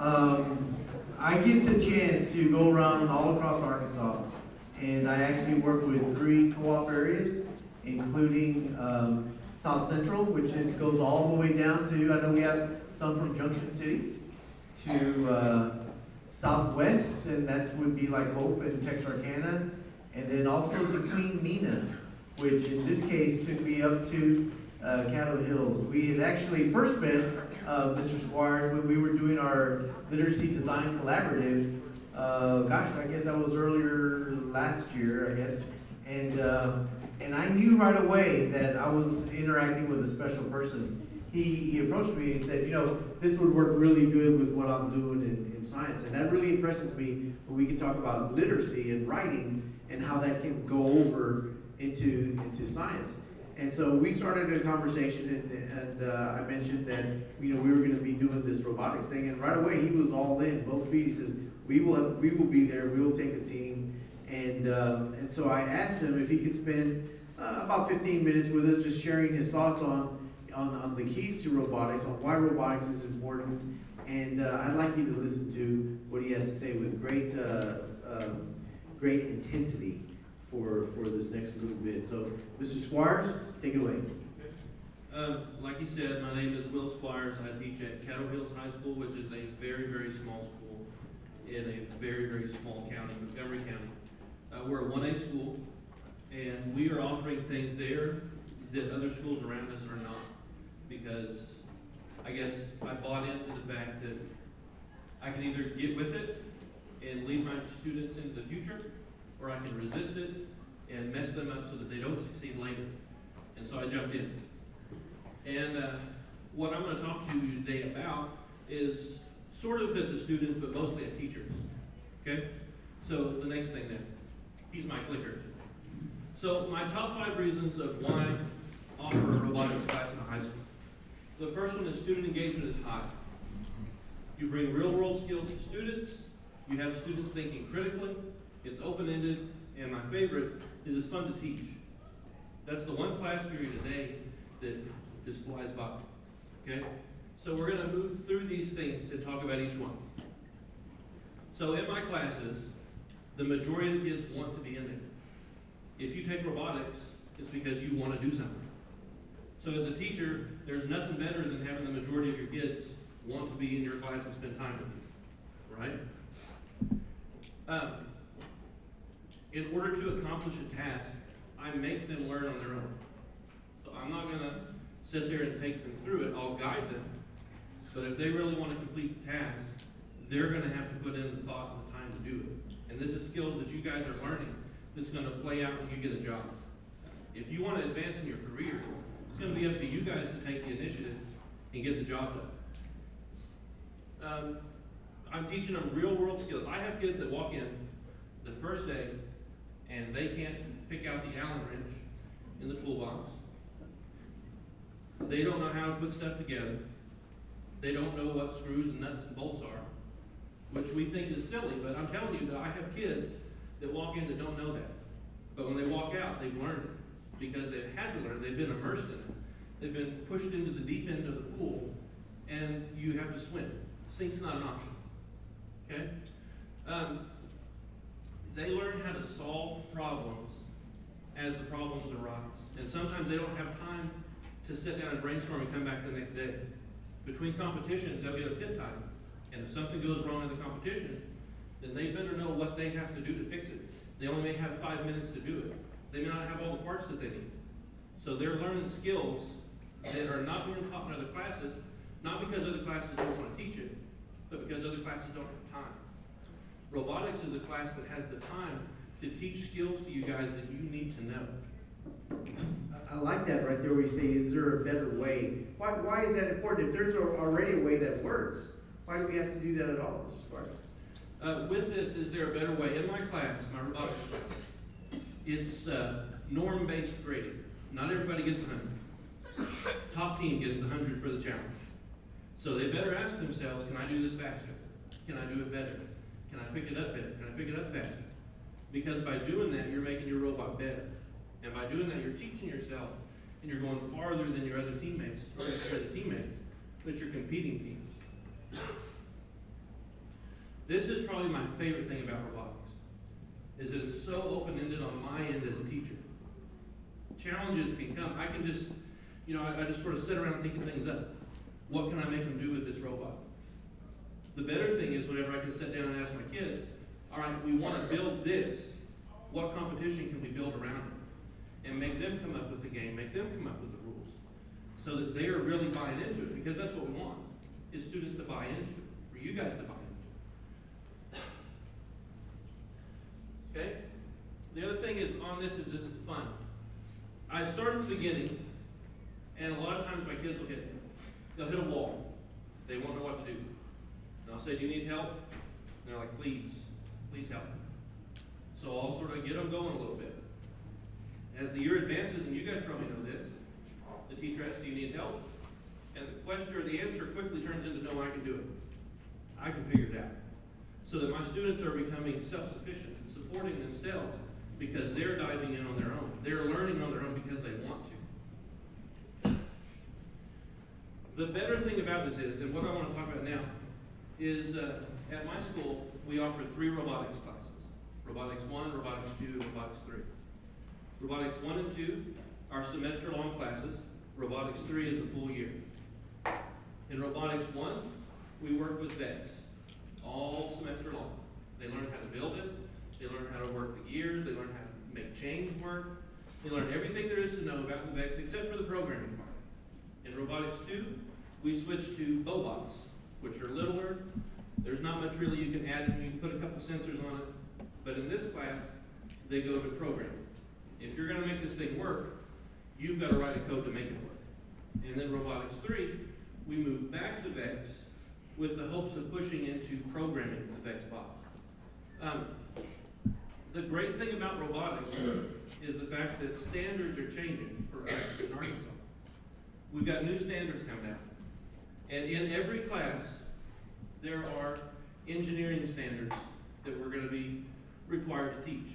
I get the chance to go around all across Arkansas, and I actually work with 3 co-op areas, including South Central, which goes all the way down to, I know we have some from Junction City, to Southwest, and that would be like Hope and Texarkana, and then also to Queen Mena, which in this case took me up to Cattle Hills. We had actually first met Mr. Squires when we were doing our literacy design collaborative. Gosh, I guess that was earlier last year, I guess. And I knew right away that I was interacting with a special person. He approached me and said, you know, this would work really good with what I'm doing in science. And that really impresses me when we can talk about literacy and writing and how that can go over into science. And so we started a conversation, and I mentioned that, you know, we were going to be doing this robotics thing, and right away he was all in. Both feet. He says, we will be there. We will take the team. And so I asked him if he could spend about 15 minutes with us, just sharing his thoughts on the keys to robotics, on why robotics is important. And I'd like you to listen to what he has to say with great intensity for this next little bit. So, Mr. Squires, take it away. Like he said, my name is Will Squires. I teach at Cattle Hills High School, which is a very, very small school in a very, very small county, Montgomery County. We're a 1A school, and we are offering things there that other schools around us are not, because I guess I bought into the fact that I can either get with it and lead my students into the future, or I can resist it and mess them up so that they don't succeed later. And so I jumped in. And what I'm going to talk to you today about is sort of at the students, but mostly at teachers. Okay? So the next thing there. He's my clicker. So my top 5 reasons of why offer a robotics class in a high school. The first one is student engagement is high. You bring real world skills to students. You have students thinking critically. It's open-ended. And my favorite is it's fun to teach. That's the one class period a day that just flies by. Okay? So we're going to move through these things and talk about each one. So in my classes, the majority of the kids want to be in there. If you take robotics, it's because you want to do something. So as a teacher, there's nothing better than having the majority of your kids want to be in your class and spend time with you, right? In order to accomplish a task, I make them learn on their own. So I'm not going to sit there and take them through it. I'll guide them. But if they really want to complete the task, they're going to have to put in the thought and the time to do it. And this is skills that you guys are learning that's going to play out when you get a job. If you want to advance in your career, it's going to be up to you guys to take the initiative and get the job done. I'm teaching them real world skills. I have kids that walk in the first day and they can't pick out the Allen wrench in the toolbox. They don't know how to put stuff together. They don't know what screws and nuts and bolts are, which we think is silly, but I'm telling you that I have kids that walk in that don't know that. But when they walk out, they've learned it because they've had to learn. They've been immersed in it. They've been pushed into the deep end of the pool, and you have to swim. Sink's not an option. Okay? They learn how to solve problems as the problems arise. And sometimes they don't have time to sit down and brainstorm and come back the next day. Between competitions, they'll get a pit time. And if something goes wrong in the competition, then they better know what they have to do to fix it. They only may have 5 minutes to do it. They may not have all the parts that they need. So they're learning skills that are not being taught in other classes, not because other classes don't want to teach it, but because other classes don't have time. Robotics is a class that has the time to teach skills to you guys that you need to know. I like that right there where you say, is there a better way? Why is that important? If there's already a way that works, why do we have to do that at all, Mr. Squires? With this, is there a better way? In my class, my robotics class, it's norm-based grading. Not everybody gets 100. Top team gets the 100 for the challenge. So they better ask themselves, can I do this faster? Can I do it better? Can I pick it up better? Can I pick it up faster? Because by doing that, you're making your robot better. And by doing that, you're teaching yourself, and you're going farther than your other teammates, or the teammates, but you're competing teams. This is probably my favorite thing about robotics, is that it's so open-ended on my end as a teacher. Challenges can come. I can just, I just sort of sit around thinking things up. What can I make them do with this robot? The better thing is whenever I can sit down and ask my kids, all right, we want to build this. What competition can we build around it? And make them come up with the game, make them come up with the rules, so that they are really buying into it, because that's what we want, is students to buy into it, for you guys to buy into it. Okay? The other thing is on this is it fun? I start at the beginning, and a lot of times my kids they'll hit a wall. They won't know what to do. And I'll say, do you need help? And they're like, please help. So I'll sort of get them going a little bit. As the year advances, and you guys probably know this, the teacher asks, do you need help? And the question or the answer quickly turns into, no, I can do it. I can figure it out. So that my students are becoming self-sufficient and supporting themselves because they're diving in on their own. They're learning on their own because they want to. The better thing about this is, and what I want to talk about now, is at my school, we offer 3 robotics classes. Robotics 1, Robotics 2, and Robotics 3. Robotics 1 and 2 are semester-long classes. Robotics 3 is a full year. In Robotics 1, we work with VEX all semester long. They learn how to build it. They learn how to work the gears. They learn how to make chains work. They learn everything there is to know about the VEX except for the programming part. In Robotics 2, we switch to Bobots, which are littler. There's not much really you can add to them. You can put a couple sensors on it. But in this class, they go to programming. If you're going to make this thing work, you've got to write a code to make it work. And then Robotics 3, we move back to VEX with the hopes of pushing into programming the VEX bots. The great thing about robotics is the fact that standards are changing for us in Arkansas. We've got new standards coming out. And in every class, there are engineering standards that we're going to be required to teach.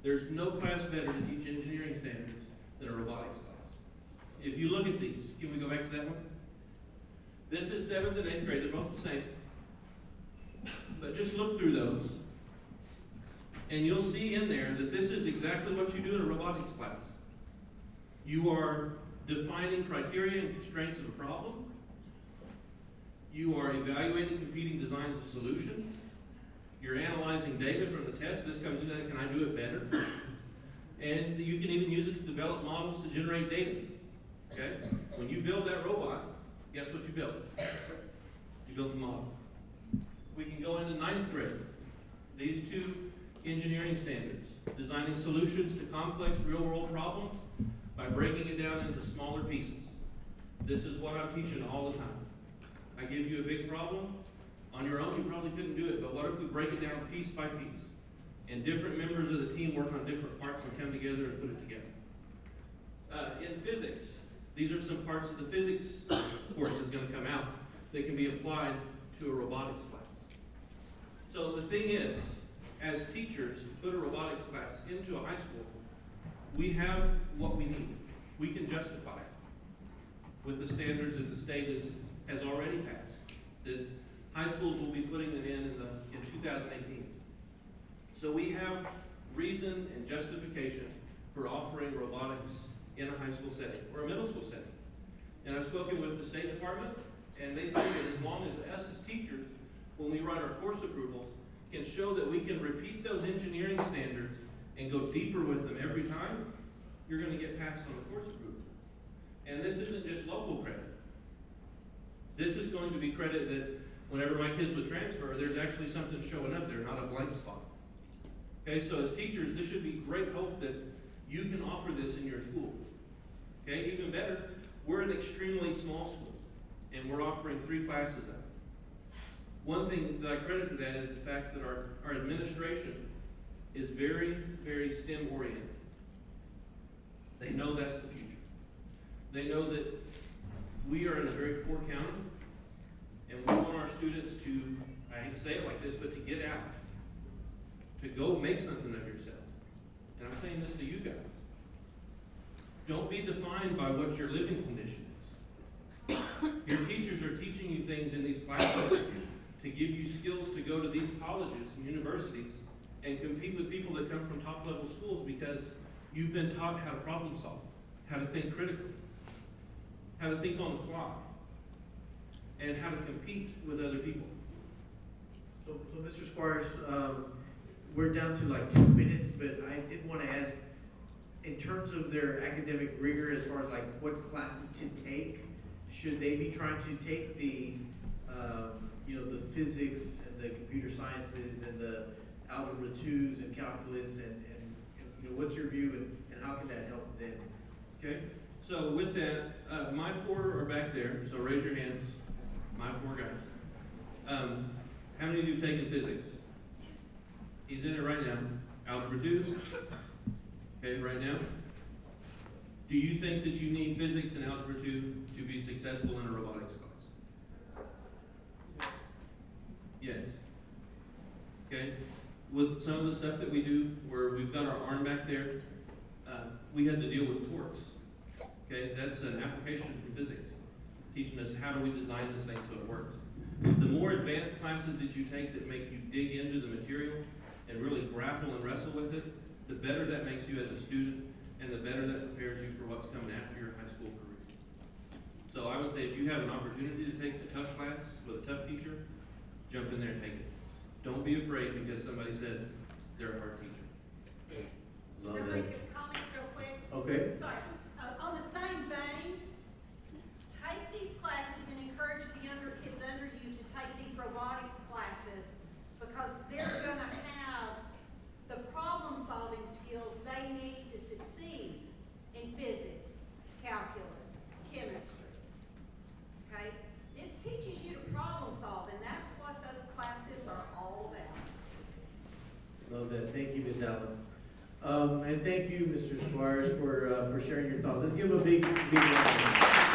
There's no class better to teach engineering standards than a robotics class. If you look at these, can we go back to that one? This is 7th and 8th grade, they're both the same. But just look through those, and you'll see in there that this is exactly what you do in a robotics class. You are defining criteria and constraints of a problem. You are evaluating competing designs of solutions. You're analyzing data from the test. This comes into that, can I do it better? And you can even use it to develop models to generate data. Okay? When you build that robot, guess what you built? You built a model. We can go into 9th grade. These 2 engineering standards, designing solutions to complex real-world problems by breaking it down into smaller pieces. This is what I'm teaching all the time. I give you a big problem. On your own, you probably couldn't do it, but what if we break it down piece by piece? And different members of the team work on different parts and come together and put it together. In physics, these are some parts of the physics course that's going to come out that can be applied to a robotics class. So the thing is, as teachers who put a robotics class into a high school, we have what we need. We can justify it with the standards that the state has already passed, that high schools will be putting them in 2018. So we have reason and justification for offering robotics in a high school setting or a middle school setting. And I've spoken with the State Department, and they say that as long as us as teachers, when we write our course approvals, can show that we can repeat those engineering standards and go deeper with them every time, you're going to get passed on the course approval. And this isn't just local credit. This is going to be credit that whenever my kids would transfer, there's actually something showing up there, not a blank spot. Okay, so as teachers, this should be great hope that you can offer this in your school. Okay, even better, we're an extremely small school, and we're offering 3 classes of it. One thing that I credit for that is the fact that our administration is very, very STEM oriented. They know that's the future. They know that we are in a very poor county, and we want our students to, I hate to say it like this, but to get out, to go make something of yourself. And I'm saying this to you guys. Don't be defined by what your living condition is. Your teachers are teaching you things in these classes to give you skills to go to these colleges and universities and compete with people that come from top level schools because you've been taught how to problem solve, how to think critically, how to think on the fly, and how to compete with other people. So Mr. Squires, we're down to like 2 minutes, but I did want to ask, in terms of their academic rigor, as far as like what classes to take, should they be trying to take the, the physics and the computer sciences and the algebra 2s and calculus and what's your view and how can that help them? Okay, so with that, my 4 are back there, so raise your hands, my 4 guys. How many of you have taken physics? He's in it right now. Algebra 2? Okay, right now. Do you think that you need physics and algebra 2 to be successful in a robotics class? Yes. Okay, with some of the stuff that we do, where we've got our arm back there, we had to deal with torques. Okay, that's an application from physics, teaching us how do we design this thing so it works. The more advanced classes that you take that make you dig into the material and really grapple and wrestle with it, the better that makes you as a student, and the better that prepares you for what's coming after your high school career. So I would say if you have an opportunity to take the tough class with a tough teacher, jump in there and take it. Don't be afraid because somebody said they're a hard teacher. Love Can I that. make a comment real quick? Okay. Sorry. On the same vein, take these classes and encourage the younger kids under you to take these robotics classes because they're going to have the problem-solving skills they need to succeed in physics, calculus, chemistry. Okay? This teaches you to problem solve, and that's what those classes are all about. Love that. Thank you, Ms. Allen. And thank you, Mr. Squires, for sharing your thoughts. Let's give him a big round.